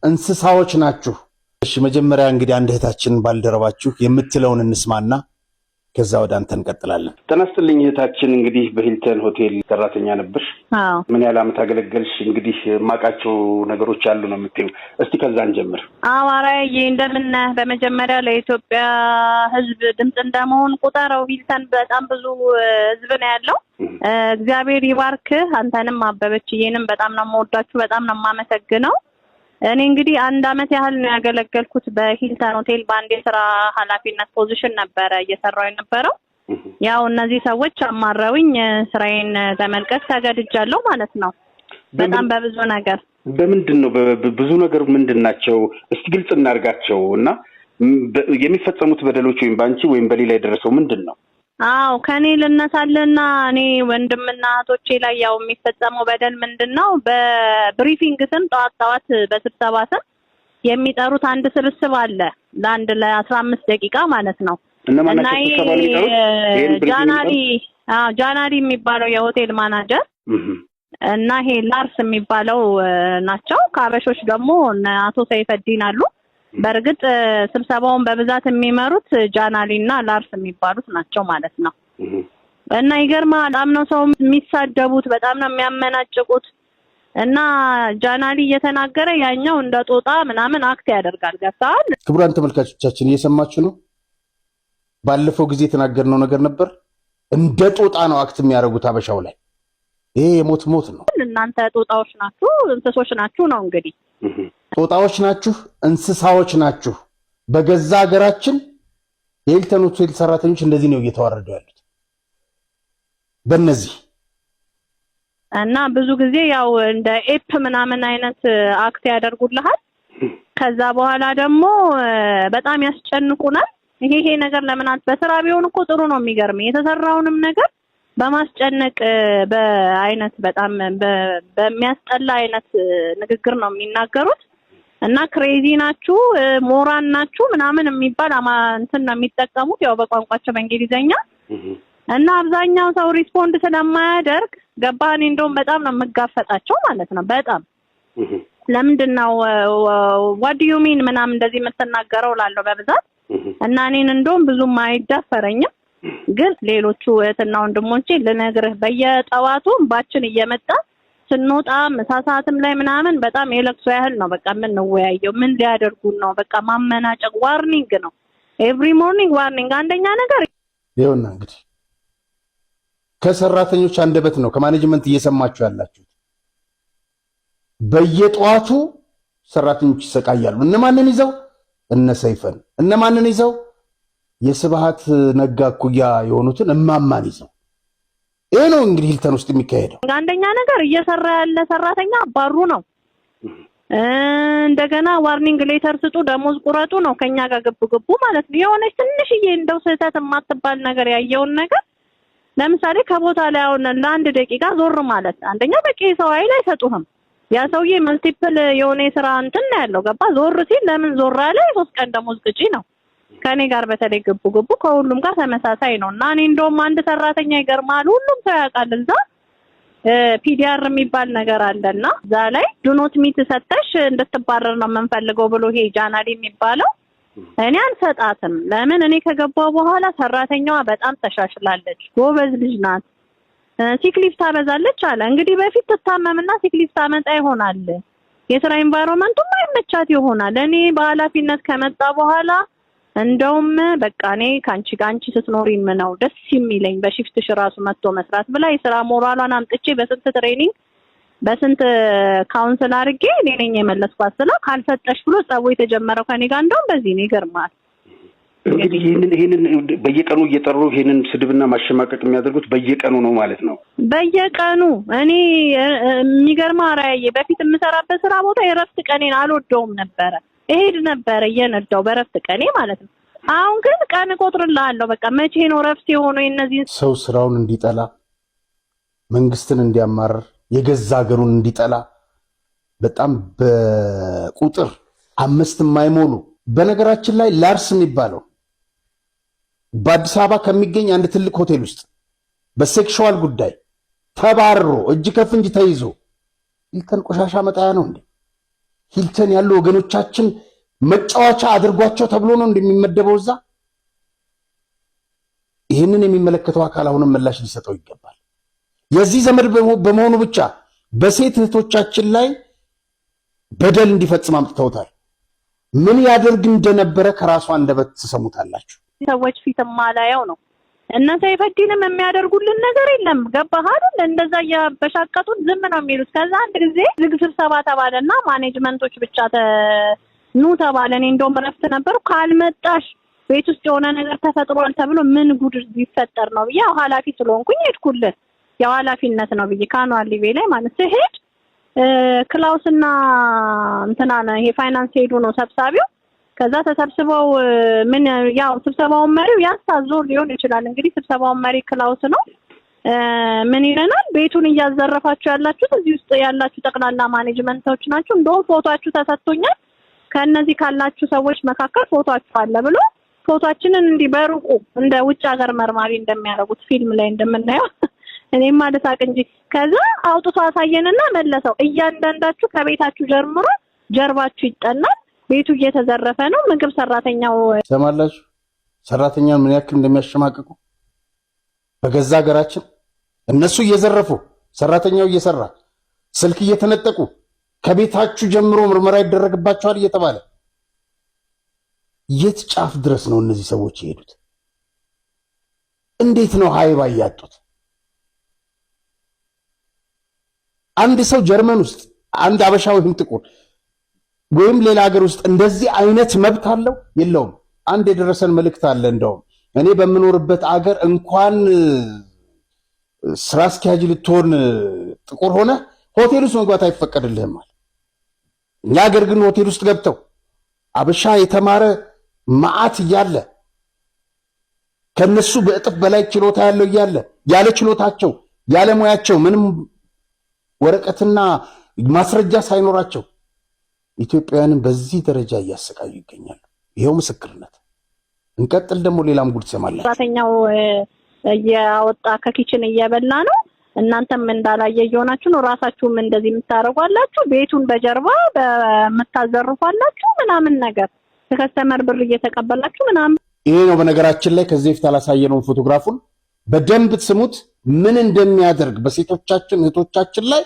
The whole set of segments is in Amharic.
እንስሳዎች ናችሁ። እሺ መጀመሪያ እንግዲህ አንድ እህታችን ባልደረባችሁ የምትለውን እንስማና ከዛ ወደ አንተ እንቀጥላለን። ተነስተልኝ እህታችን እንግዲህ በሂልተን ሆቴል ሰራተኛ ነበርሽ። አዎ። ምን ያህል አመት አገለገልሽ? እንግዲህ ማቃቸው ነገሮች አሉ ነው የምትይው። እስቲ ከዛ እንጀምር። አዋራዬ እንደምን ነህ? በመጀመሪያ ለኢትዮጵያ ህዝብ ድምጽ እንደመሆን ቁጠረው። ሂልተን በጣም ብዙ ህዝብ ነው ያለው። እግዚአብሔር ይባርክህ። አንተንም አበበችዬንም በጣም ነው የምወዳችሁ፣ በጣም ነው የማመሰግነው። እኔ እንግዲህ 1 አመት ያህል ነው ያገለገልኩት በሂልተን ሆቴል በአንድ የስራ ኃላፊነት ፖዚሽን ነበረ እየሰራው የነበረው። ያው እነዚህ ሰዎች አማረውኝ ስራዬን ለመልቀቅ ተገድጃለሁ ማለት ነው። በጣም በብዙ ነገር በምንድን ነው ብዙ ነገር ምንድናቸው? እስቲ ግልጽ እናርጋቸው እና የሚፈጸሙት በደሎች ወይም ባንቺ ወይም በሌላ የደረሰው ምንድነው? አዎ ከኔ ልነሳልና እኔ ወንድምና እህቶቼ ላይ ያው የሚፈጸመው በደል ምንድነው? በብሪፊንግ ስም ጧት በስብሰባ ስም የሚጠሩት አንድ ስብስብ አለ ለአንድ ለ15 ደቂቃ ማለት ነው። እና ስብሰባው የሚጠሩት ጃናሪ የሚባለው የሆቴል ማናጀር እና ይሄ ላርስ የሚባለው ናቸው። ከአበሾች ደግሞ አቶ ሰይፈዲን አሉ። በርግጥ ስብሰባውን በብዛት የሚመሩት ጃናሊና ላርስ የሚባሉት ናቸው ማለት ነው። እና ይገርማል። በጣም ነው ሰው የሚሳደቡት፣ በጣም ነው የሚያመናጭቁት። እና ጃናሊ እየተናገረ ያኛው እንደ ጦጣ ምናምን አክት ያደርጋል። ገብተዋል? ክቡራን ተመልካቾቻችን እየሰማችሁ ነው። ባለፈው ጊዜ የተናገርነው ነገር ነበር። እንደ ጦጣ ነው አክት የሚያደርጉት አበሻው ላይ። ይሄ የሞት ነው። እናንተ ጦጣዎች ናችሁ፣ እንስሶች ናችሁ ነው እንግዲህ። ጦጣዎች ናችሁ፣ እንስሳዎች ናችሁ። በገዛ ሀገራችን የሂልተን ሆቴል ሰራተኞች እንደዚህ ነው እየተዋረዱ ያሉት በእነዚህ። እና ብዙ ጊዜ ያው እንደ ኤፕ ምናምን አይነት አክት ያደርጉልሃል። ከዛ በኋላ ደግሞ በጣም ያስጨንቁናል። ይሄ ነገር ለምን በስራ ቢሆን እኮ ጥሩ ነው። የሚገርም የተሰራውንም ነገር በማስጨነቅ በአይነት በጣም በሚያስጠላ አይነት ንግግር ነው የሚናገሩት። እና ክሬዚ ናችሁ፣ ሞራን ናችሁ ምናምን የሚባል እንትን ነው የሚጠቀሙት ያው በቋንቋቸው በእንግሊዘኛ። እና አብዛኛው ሰው ሪስፖንድ ስለማያደርግ ገባህ። እኔ እንደውም በጣም ነው የምጋፈጣቸው ማለት ነው። በጣም ለምንድነው what do you mean ምናምን እንደዚህ የምትናገረው ላለው በብዛት። እና እኔን እንደውም ብዙም አይዳፈረኝም። ግን ሌሎቹ እህትና ወንድሞቼ ልነግርህ በየጠዋቱ ባችን እየመጣ ስንወጣ ምሳ ሰዓትም ላይ ምናምን በጣም የለቅሶ ያህል ነው በቃ የምንወያየው። ምን ሊያደርጉን ነው? በቃ ማመናጨቅ፣ ዋርኒንግ ነው። ኤቭሪ ሞርኒንግ ዋርኒንግ። አንደኛ ነገር ይኸውና እንግዲህ ከሰራተኞች አንደበት ነው ከማኔጅመንት እየሰማችሁ ያላችሁት። በየጠዋቱ ሰራተኞች ይሰቃያሉ። እነማንን ይዘው? እነ ሰይፈን። እነማንን ይዘው? የስብሃት ነጋ ኩያ የሆኑትን እማማን ይዘው። ይሄ ነው እንግዲህ ሂልተን ውስጥ የሚካሄደው። አንደኛ ነገር እየሰራ ያለ ሰራተኛ አባሩ ነው። እንደገና ዋርኒንግ ሌተር ስጡ፣ ደሞዝ ቁረጡ ነው ከኛ ጋር ግቡ ማለት ነው። የሆነች ትንሽዬ እንደው ስህተት የማትባል ነገር ያየውን ነገር ለምሳሌ ከቦታ ላይ አሁን ለአንድ ደቂቃ ዞር ማለት አንደኛ በቂ ሰው ኃይል አይሰጡህም። ያ ሰውዬ መልቲፕል የሆነ የስራ እንትን ያለው ገባ። ዞር ሲል ለምን ዞር አለ? 3 ቀን ደሞዝ ቅጪ ነው። ከኔ ጋር በተለይ ግቡ ከሁሉም ጋር ተመሳሳይ ነው። እና እኔ እንደውም አንድ ሰራተኛ ይገርማል፣ ሁሉም ሰው ያውቃል። እዛ ፒዲአር የሚባል ነገር አለና እዛ ላይ ዱኖት ሚት ሰተሽ እንድትባረር ነው የምንፈልገው ብሎ ይሄ ጃናሊ የሚባለው እኔ አልሰጣትም። ለምን? እኔ ከገባው በኋላ ሰራተኛዋ በጣም ተሻሽላለች፣ ጎበዝ ልጅ ናት፣ ሲክሊፍ ታበዛለች አለ። እንግዲህ በፊት ትታመምና ሲክሊፍ ታመጣ ይሆናል፣ የስራ ኢንቫይሮመንቱም አይመቻት ይሆናል። እኔ በኃላፊነት ከመጣ በኋላ እንደውም በቃ እኔ ካንቺ ስትኖሪን ነው ደስ የሚለኝ በሺፍትሽ ራሱ መጥቶ መስራት ብላ የስራ ሞራሏን አምጥቼ በስንት ትሬኒንግ በስንት ካውንስል አድርጌ እኔ ነኝ የመለስኳት። ስለ ካልሰጠሽ ብሎ ጸቦ የተጀመረው ከኔ ጋር እንደውም በዚህ ነው። ይገርማል። እንግዲህ ይሄንን በየቀኑ እየጠሩ ይሄንን ስድብና ማሸማቀቅ የሚያደርጉት በየቀኑ ነው ማለት ነው። በየቀኑ እኔ የሚገርማ ራያዬ በፊት የምሰራበት ስራ ቦታ የረፍት ቀኔን አልወደውም ነበረ። እሄድ ነበር እየነዳው በረፍት ቀኔ ማለት ነው። አሁን ግን ቀን ቆጥርልሃለሁ። በቃ መቼ ነው ረፍት የሆነው? እነዚህ ሰው ስራውን እንዲጠላ፣ መንግስትን እንዲያማርር፣ የገዛ ሀገሩን እንዲጠላ በጣም በቁጥር 5 የማይሞሉ በነገራችን ላይ ላርስ የሚባለው በአዲስ አበባ ከሚገኝ አንድ ትልቅ ሆቴል ውስጥ በሴክሹዋል ጉዳይ ተባርሮ እጅ ከፍንጅ ተይዞ ሂልተን ቆሻሻ መጣያ ነው እንዴ? ሂልተን ያሉ ወገኖቻችን መጫወቻ አድርጓቸው ተብሎ ነው እንደሚመደበው እዛ። ይህንን የሚመለከተው አካል አሁንም ምላሽ ሊሰጠው ይገባል። የዚህ ዘመድ በመሆኑ ብቻ በሴት እህቶቻችን ላይ በደል እንዲፈጽም አምጥተውታል። ምን ያደርግ እንደነበረ ከራሷ አንደበት ትሰሙታላችሁ። ሰዎች ፊት ማላየው ነው። እነ ሰይፈዲንም የሚያደርጉልን ነገር የለም። ገባህ አይደል? እንደዛ ያበሻቀጡት ዝም ነው የሚሉት። ከዛ አንድ ጊዜ ዝግ ስብሰባ ተባለና ማኔጅመንቶች ብቻ ኑ ተባለ። እኔ እንደውም እረፍት ነበርኩ። ካልመጣሽ ቤት ውስጥ የሆነ ነገር ተፈጥሯል ተብሎ ምን ጉድ ሊፈጠር ነው ብዬ ኃላፊ ስለሆንኩኝ ሄድኩልን። ያው ኃላፊነት ነው ብዬ ካኗል ሊቬ ላይ ማለት ሲሄድ ክላውስና እንትና ነው ይሄ ፋይናንስ ሄዱ ነው ሰብሳቢው። ከዛ ተሰብስበው ምን ያው ስብሰባውን መሪው ያሳዞር ሊሆን ይችላል እንግዲህ ስብሰባውን መሪ ክላውስ ነው። ምን ይለናል? ቤቱን እያዘረፋችሁ ያላችሁት እዚህ ውስጥ ያላችሁ ጠቅላላ ማኔጅመንቶች ናችሁ። እንደውም ፎቶአችሁ ተሰጥቶኛል። ከነዚህ ካላችሁ ሰዎች መካከል ፎቶአችሁ አለ ብሎ ፎቶአችንን እንዲህ በሩቁ እንደ ውጭ ሀገር መርማሪ እንደሚያደርጉት ፊልም ላይ እንደምናየው እኔም ማለት አቅ እንጂ ከዛ አውጥቶ አሳየንና መለሰው። እያንዳንዳችሁ ከቤታችሁ ጀምሮ ጀርባችሁ ይጠናል። ቤቱ እየተዘረፈ ነው። ምግብ ሰራተኛው ሰማላችሁ፣ ሰራተኛን ምን ያክል እንደሚያሸማቅቁ በገዛ ሀገራችን። እነሱ እየዘረፉ ሰራተኛው እየሰራ ስልክ እየተነጠቁ ከቤታችሁ ጀምሮ ምርመራ ይደረግባቸዋል እየተባለ የት ጫፍ ድረስ ነው እነዚህ ሰዎች የሄዱት? እንዴት ነው ሃይባ ያጡት? አንድ ሰው ጀርመን ውስጥ አንድ አበሻ ወይም ጥቁር ወይም ሌላ ሀገር ውስጥ እንደዚህ አይነት መብት አለው የለውም? አንድ የደረሰን መልእክት አለ። እንደውም እኔ በምኖርበት አገር እንኳን ስራ አስኪያጅ ልትሆን ጥቁር ሆነ ሆቴል ውስጥ መግባት አይፈቀድልህም አለ። እኛ ሀገር ግን ሆቴል ውስጥ ገብተው አበሻ የተማረ ማአት እያለ ከነሱ በእጥፍ በላይ ችሎታ ያለው እያለ ያለ ችሎታቸው ያለ ሙያቸው ምንም ወረቀትና ማስረጃ ሳይኖራቸው ኢትዮጵያውያንን በዚህ ደረጃ እያሰቃዩ ይገኛሉ። ይሄው ምስክርነት። እንቀጥል። ደግሞ ሌላም ጉድ ሰማላችሁ። ሰራተኛው እያወጣ ከኪችን እየበላ ነው። እናንተም እንዳላየ እየሆናችሁ ነው። ራሳችሁም እንደዚህ የምታረጓላችሁ፣ ቤቱን በጀርባ በመታዘርፏላችሁ ምናምን ነገር ከከስተመር ብር እየተቀበላችሁ ምናምን። ይሄ ነው በነገራችን ላይ ከዚህ በፊት አላሳየነውን ፎቶግራፉን በደንብ ስሙት። ምን እንደሚያደርግ በሴቶቻችን እህቶቻችን ላይ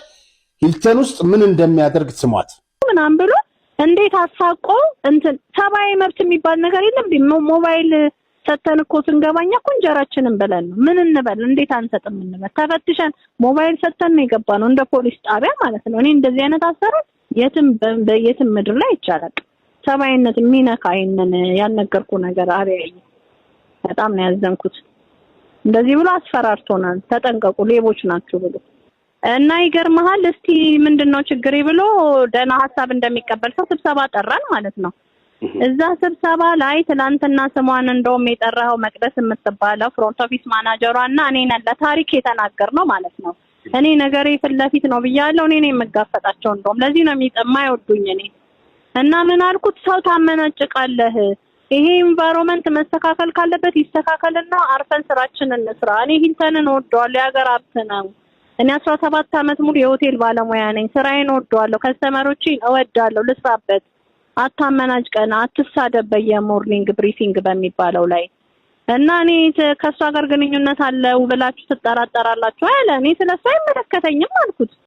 ሂልተን ውስጥ ምን እንደሚያደርግ ስሟት ምናምን ብሎ እንዴት አሳቆ እንትን ሰብአዊ መብት የሚባል ነገር የለም። ሞባይል ሰተን እኮ ስንገባኛ እኮ እንጀራችንን ብለን ነው። ምን እንበል? እንዴት አንሰጥም እንበል? ተፈትሸን ሞባይል ሰተን ነው የገባ ነው እንደ ፖሊስ ጣቢያ ማለት ነው። እኔ እንደዚህ አይነት አሰራር የትም ምድር ላይ ይቻላል። ሰብአዊነት የሚነካ ይሄንን ያልነገርኩ ነገር አሪያይ በጣም ነው ያዘንኩት። እንደዚህ ብሎ አስፈራርቶናል። ተጠንቀቁ ሌቦች ናችሁ ብሎ እና ይገርምሃል። እስቲ ምንድነው ችግሬ ብሎ ደህና ሐሳብ እንደሚቀበል ሰው ስብሰባ ጠራን ማለት ነው። እዛ ስብሰባ ላይ ትናንትና ስሟን እንደውም የጠራው መቅደስ የምትባለው ፍሮንት ኦፊስ ማናጀሯና እኔ ነን ለታሪክ የተናገርነው ማለት ነው። እኔ ነገሬ ፊት ለፊት ነው ብያለሁ። እኔ ነኝ የምጋፈጣቸው። እንደውም ለዚህ ነው የማይወዱኝ እኔ እና ምን አልኩት፣ ሰው ታመናጭቃለህ። ይሄ ኢንቫይሮመንት መስተካከል ካለበት ይስተካከልና አርፈን ስራችንን እንስራ። እኔ ሂልተንን እወደዋለሁ፣ የሀገር ሀብት ነው። እኔ 17 ዓመት ሙሉ የሆቴል ባለሙያ ነኝ። ስራዬን እወደዋለሁ፣ ከስተመሮቼን እወዳለሁ፣ ልስራበት። አታመናጭቀን፣ አትሳደብ በየሞርኒንግ ብሪፊንግ በሚባለው ላይ እና እኔ ከሷ ጋር ግንኙነት አለው ብላችሁ ትጠራጠራላችሁ አለ። እኔ ስለሷ አይመለከተኝም አልኩት።